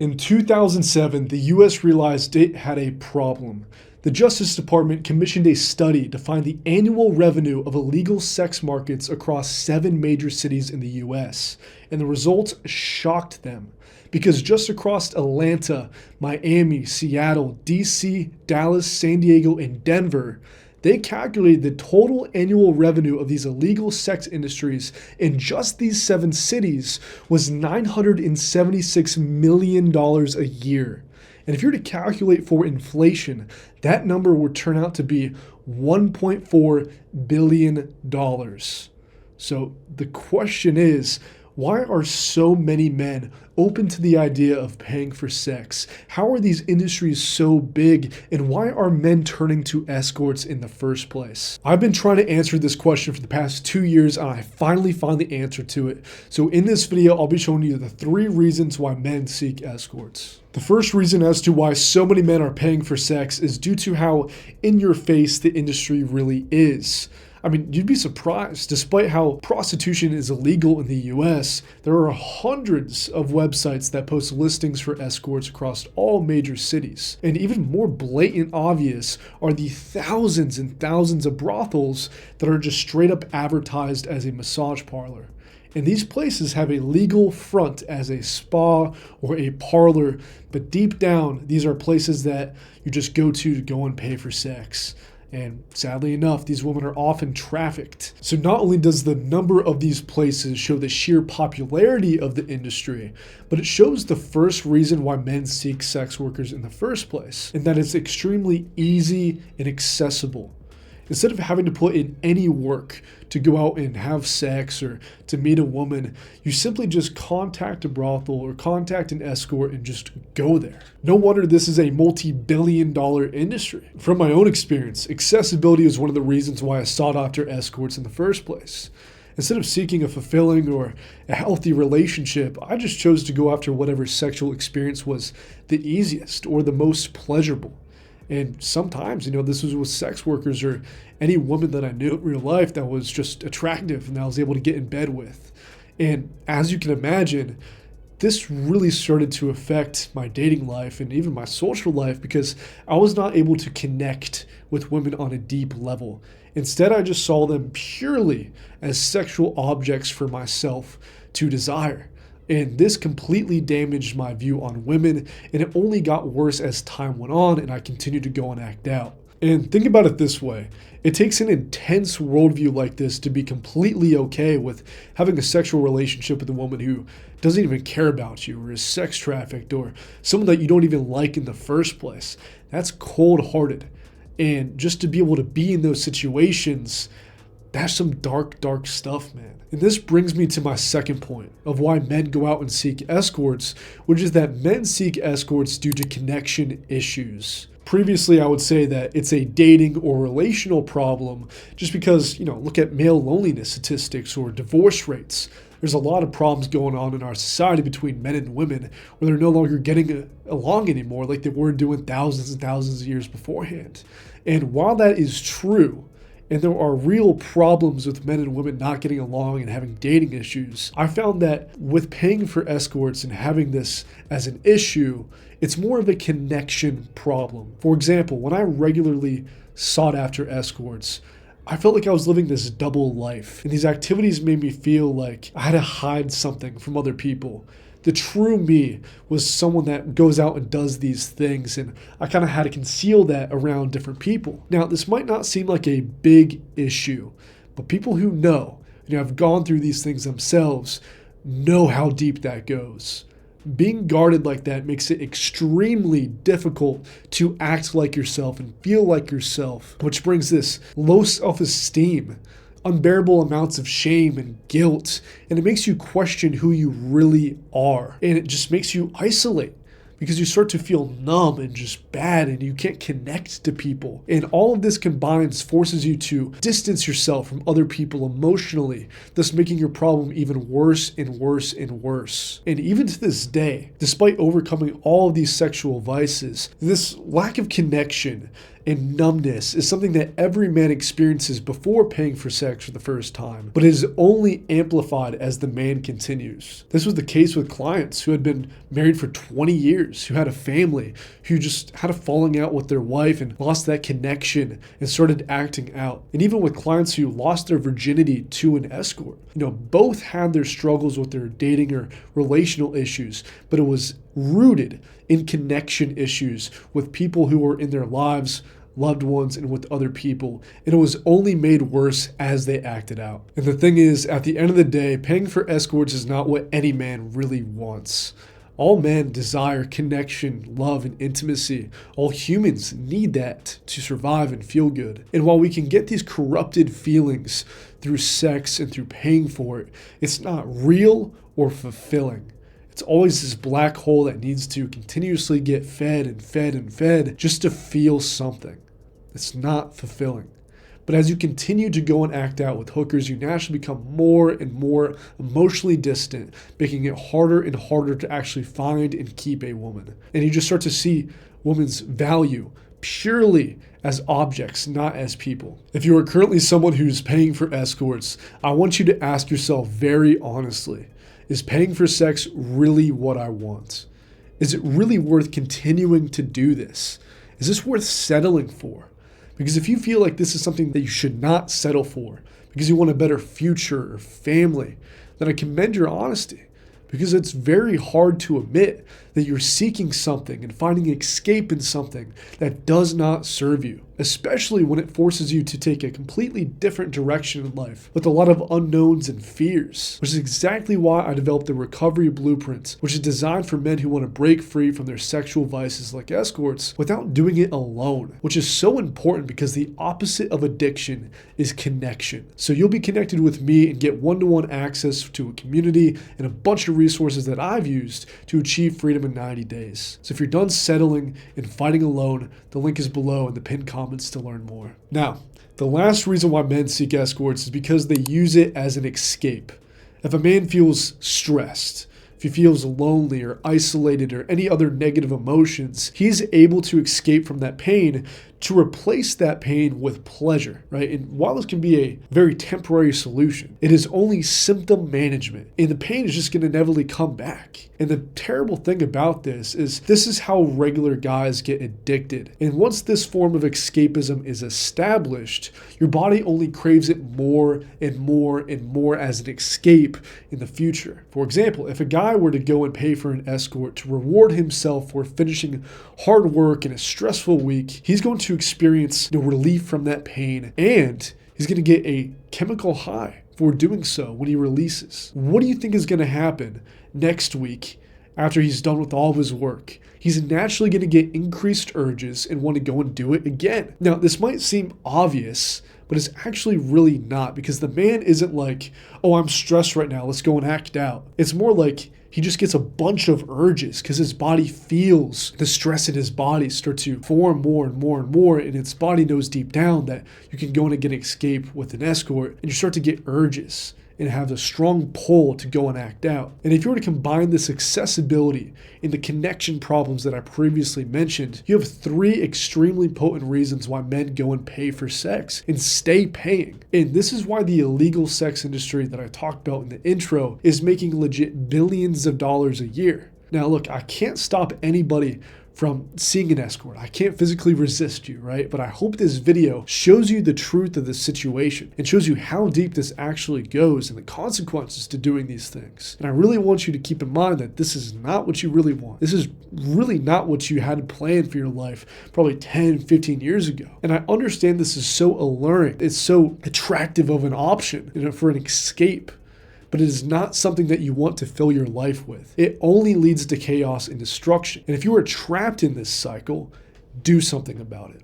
In 2007, the US realized it had a problem. The Justice Department commissioned a study to find the annual revenue of illegal sex markets across 7 major cities in the US, and the results shocked them. Because just across Atlanta, Miami, Seattle, DC, Dallas, San Diego, and Denver, they calculated the total annual revenue of these illegal sex industries in just these 7 cities was $976 million a year. And if you're to calculate for inflation, that number would turn out to be $1.4 billion. So the question is, why are so many men open to the idea of paying for sex? How are these industries so big, and why are men turning to escorts in the first place? I've been trying to answer this question for the past 2 years, and I finally found the answer to it. So in this video, I'll be showing you the 3 reasons why men seek escorts. The first reason as to why so many men are paying for sex is due to how in your face the industry really is. I mean, you'd be surprised. Despite how prostitution is illegal in the US, there are hundreds of websites that post listings for escorts across all major cities. And even more blatant obvious are the thousands and thousands of brothels that are just straight up advertised as a massage parlor. And these places have a legal front as a spa or a parlor, but deep down, these are places that you just go and pay for sex. And sadly enough, these women are often trafficked. So not only does the number of these places show the sheer popularity of the industry, but it shows the first reason why men seek sex workers in the first place, and that it's extremely easy and accessible. Instead of having to put in any work to go out and have sex or to meet a woman, you simply just contact a brothel or contact an escort and just go there. No wonder this is a multi-billion-dollar industry. From my own experience, accessibility is one of the reasons why I sought after escorts in the first place. Instead of seeking a fulfilling or a healthy relationship, I just chose to go after whatever sexual experience was the easiest or the most pleasurable. And sometimes, this was with sex workers or any woman that I knew in real life that was just attractive and that I was able to get in bed with. And as you can imagine, this really started to affect my dating life and even my social life because I was not able to connect with women on a deep level. Instead, I just saw them purely as sexual objects for myself to desire. And this completely damaged my view on women, and it only got worse as time went on and I continued to go and act out. And think about it this way. It takes an intense worldview like this to be completely okay with having a sexual relationship with a woman who doesn't even care about you or is sex trafficked or someone that you don't even like in the first place. That's cold-hearted. And just to be able to be in those situations, that's some dark, dark stuff, man. And this brings me to my second point of why men go out and seek escorts, which is that men seek escorts due to connection issues. Previously, I would say that it's a dating or relational problem just because, look at male loneliness statistics or divorce rates. There's a lot of problems going on in our society between men and women where they're no longer getting along anymore like they were doing thousands and thousands of years beforehand. And while that is true, and there are real problems with men and women not getting along and having dating issues, I found that with paying for escorts and having this as an issue, it's more of a connection problem. For example, when I regularly sought after escorts, I felt like I was living this double life, and these activities made me feel like I had to hide something from other people. The true me was someone that goes out and does these things, and I kind of had to conceal that around different people. Now, this might not seem like a big issue, but people who know, have gone through these things themselves, know how deep that goes. Being guarded like that makes it extremely difficult to act like yourself and feel like yourself, which brings this low self-esteem, unbearable amounts of shame and guilt, and it makes you question who you really are. And it just makes you isolate because you start to feel numb and just bad and you can't connect to people. And all of this combines forces you to distance yourself from other people emotionally, thus making your problem even worse and worse and worse. And even to this day, despite overcoming all of these sexual vices, this lack of connection and numbness is something that every man experiences before paying for sex for the first time, but it is only amplified as the man continues. This was the case with clients who had been married for 20 years, who had a family, who just had a falling out with their wife and lost that connection and started acting out. And even with clients who lost their virginity to an escort. Both had their struggles with their dating or relational issues, but it was rooted in connection issues with people who were in their lives, loved ones, and with other people. And it was only made worse as they acted out. And the thing is, at the end of the day, paying for escorts is not what any man really wants. All men desire connection, love, and intimacy. All humans need that to survive and feel good. And while we can get these corrupted feelings through sex and through paying for it, it's not real or fulfilling. It's always this black hole that needs to continuously get fed and fed and fed just to feel something. It's not fulfilling. But as you continue to go and act out with hookers, you naturally become more and more emotionally distant, making it harder and harder to actually find and keep a woman. And you just start to see women's value purely as objects, not as people. If you are currently someone who's paying for escorts, I want you to ask yourself very honestly, is paying for sex really what I want? Is it really worth continuing to do this? Is this worth settling for? Because if you feel like this is something that you should not settle for because you want a better future or family, then I commend your honesty, because it's very hard to admit that you're seeking something and finding escape in something that does not serve you, especially when it forces you to take a completely different direction in life with a lot of unknowns and fears, which is exactly why I developed the Recovery Blueprint, which is designed for men who want to break free from their sexual vices like escorts without doing it alone, which is so important because the opposite of addiction is connection. So you'll be connected with me and get one-to-one access to a community and a bunch of resources that I've used to achieve freedom in 90 days. So if you're done settling and fighting alone, the link is below in the pinned comments to learn more. Now, the last reason why men seek escorts is because they use it as an escape. If a man feels stressed, if he feels lonely or isolated or any other negative emotions, he's able to escape from that pain to replace that pain with pleasure, right? And while this can be a very temporary solution, it is only symptom management, and the pain is just going to inevitably come back. And the terrible thing about this is how regular guys get addicted. And once this form of escapism is established, your body only craves it more and more and more as an escape in the future. For example, if a guy were to go and pay for an escort to reward himself for finishing hard work in a stressful week, he's going to experience relief from that pain, and he's going to get a chemical high for doing so when he releases. What do you think is going to happen next week after he's done with all of his work? He's naturally going to get increased urges and want to go and do it again. Now, this might seem obvious, but it's actually really not, because the man isn't like, oh, I'm stressed right now, let's go and act out. It's more like he just gets a bunch of urges because his body feels the stress in his body start to form more and more and more, and its body knows deep down that you can go in and get an escape with an escort, and you start to get urges and have a strong pull to go and act out. And if you were to combine this accessibility and the connection problems that I previously mentioned, you have 3 extremely potent reasons why men go and pay for sex and stay paying. And this is why the illegal sex industry that I talked about in the intro is making legit billions of dollars a year. Now look, I can't stop anybody from seeing an escort. I can't physically resist you, right? But I hope this video shows you the truth of the situation and shows you how deep this actually goes and the consequences to doing these things. And I really want you to keep in mind that this is not what you really want. This is really not what you had planned for your life probably 10, 15 years ago. And I understand this is so alluring. It's so attractive of an option, for an escape. But it is not something that you want to fill your life with. It only leads to chaos and destruction. And if you are trapped in this cycle, do something about it.